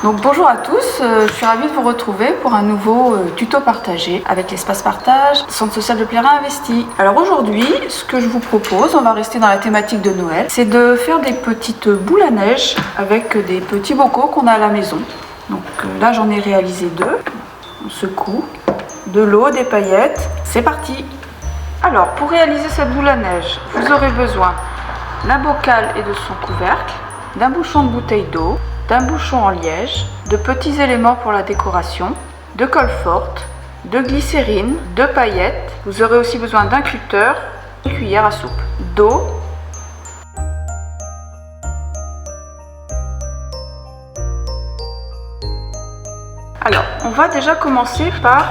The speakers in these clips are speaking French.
Donc bonjour à tous, je suis ravie de vous retrouver pour un nouveau tuto partagé avec l'espace partage, Centre social de Plérin investi. Alors aujourd'hui, ce que je vous propose, on va rester dans la thématique de Noël, c'est de faire des petites boules à neige avec des petits bocaux qu'on a à la maison. Donc là j'en ai réalisé deux, on secoue, de l'eau, des paillettes, c'est parti. Alors pour réaliser cette boule à neige, vous aurez besoin d'un bocal et de son couvercle, d'un bouchon de bouteille d'eau, d'un bouchon en liège, de petits éléments pour la décoration, de colle forte, de glycérine, de paillettes. Vous aurez aussi besoin d'un cutter, une cuillère à soupe, d'eau. Alors, on va déjà commencer par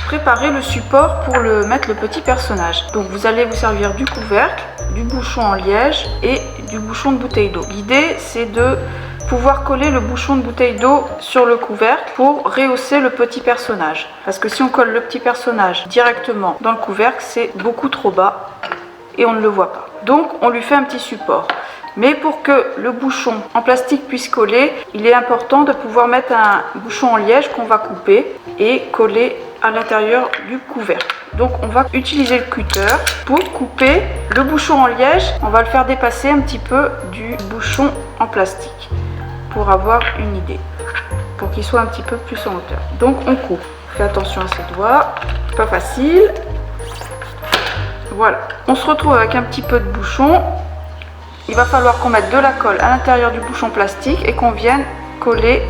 préparer le support pour mettre le petit personnage. Donc vous allez vous servir du couvercle, du bouchon en liège et du bouchon de bouteille d'eau. L'idée c'est de pouvoir coller le bouchon de bouteille d'eau sur le couvercle pour rehausser le petit personnage. Parce que si on colle le petit personnage directement dans le couvercle, c'est beaucoup trop bas et on ne le voit pas. Donc on lui fait un petit support. Mais pour que le bouchon en plastique puisse coller, il est important de pouvoir mettre un bouchon en liège qu'on va couper et coller à l'intérieur du couvercle. Donc on va utiliser le cutter pour couper le bouchon en liège. On va le faire dépasser un petit peu du bouchon en plastique pour avoir une idée, pour qu'il soit un petit peu plus en hauteur. Donc on coupe. Fais attention à ses doigts, pas facile. Voilà, on se retrouve avec un petit peu de bouchon. Il va falloir qu'on mette de la colle à l'intérieur du bouchon plastique et qu'on vienne coller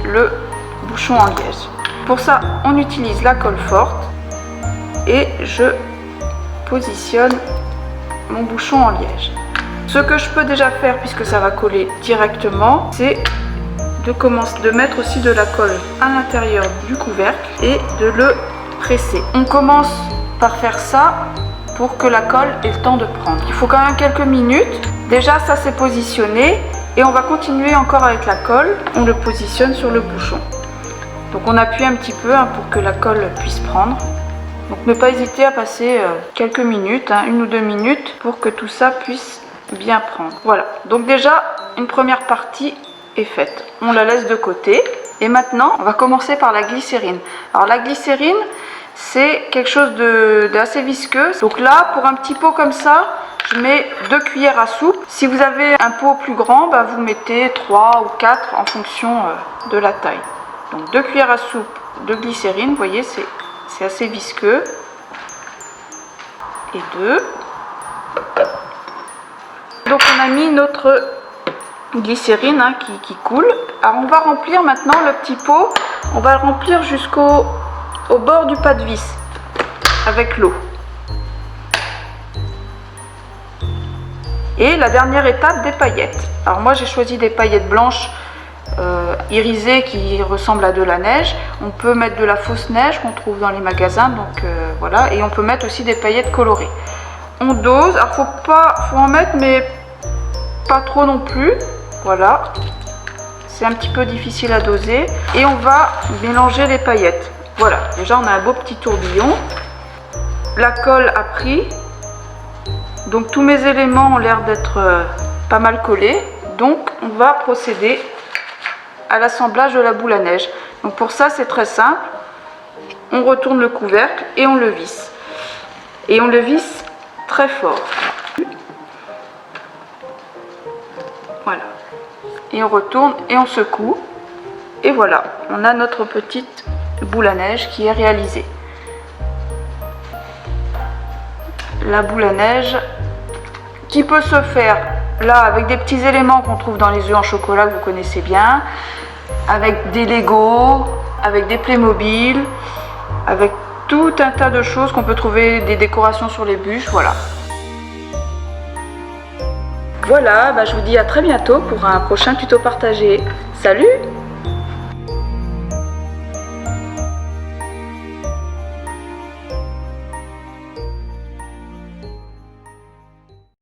le bouchon en liège. Pour ça, on utilise la colle forte et je positionne mon bouchon en liège. Ce que je peux déjà faire, puisque ça va coller directement, c'est de mettre aussi de la colle à l'intérieur du couvercle et de le presser. On commence par faire ça pour que la colle ait le temps de prendre. Il faut quand même quelques minutes. Déjà, ça c'est positionné et on va continuer encore avec la colle. On le positionne sur le bouchon. Donc on appuie un petit peu pour que la colle puisse prendre. Donc ne pas hésiter à passer quelques minutes, 1 ou 2 minutes, pour que tout ça puisse bien prendre. Voilà, donc déjà une première partie est faite. On la laisse de côté. Et maintenant, on va commencer par la glycérine. Alors la glycérine, c'est quelque chose d'assez visqueux. Donc là, pour un petit pot comme ça, je mets 2 cuillères à soupe. Si vous avez un pot plus grand, vous mettez 3 ou 4 en fonction de la taille. Donc 2 cuillères à soupe de glycérine, vous voyez, c'est assez visqueux. Et 2. Donc on a mis notre glycérine qui coule. Alors on va remplir maintenant le petit pot. On va le remplir jusqu'au bord du pas de vis avec l'eau. Et la dernière étape, des paillettes. Alors moi j'ai choisi des paillettes blanches irisées qui ressemblent à de la neige. On peut mettre de la fausse neige qu'on trouve dans les magasins, donc voilà. Et on peut mettre aussi des paillettes colorées. On dose, alors faut en mettre mais pas trop non plus. Voilà, c'est un petit peu difficile à doser. Et on va mélanger les paillettes. Voilà, déjà on a un beau petit tourbillon. La colle a pris. Donc tous mes éléments ont l'air d'être pas mal collés. Donc on va procéder à l'assemblage de la boule à neige. Donc pour ça c'est très simple. On retourne le couvercle et on le visse. Et on le visse très fort. Voilà. Et on retourne et on secoue. Et voilà, on a notre petite boule à neige qui est réalisée. La boule à neige qui peut se faire là avec des petits éléments qu'on trouve dans les œufs en chocolat que vous connaissez bien, avec des Lego, avec des Playmobil, avec tout un tas de choses qu'on peut trouver, des décorations sur les bûches, voilà. Voilà, je vous dis à très bientôt pour un prochain tuto partagé. Salut!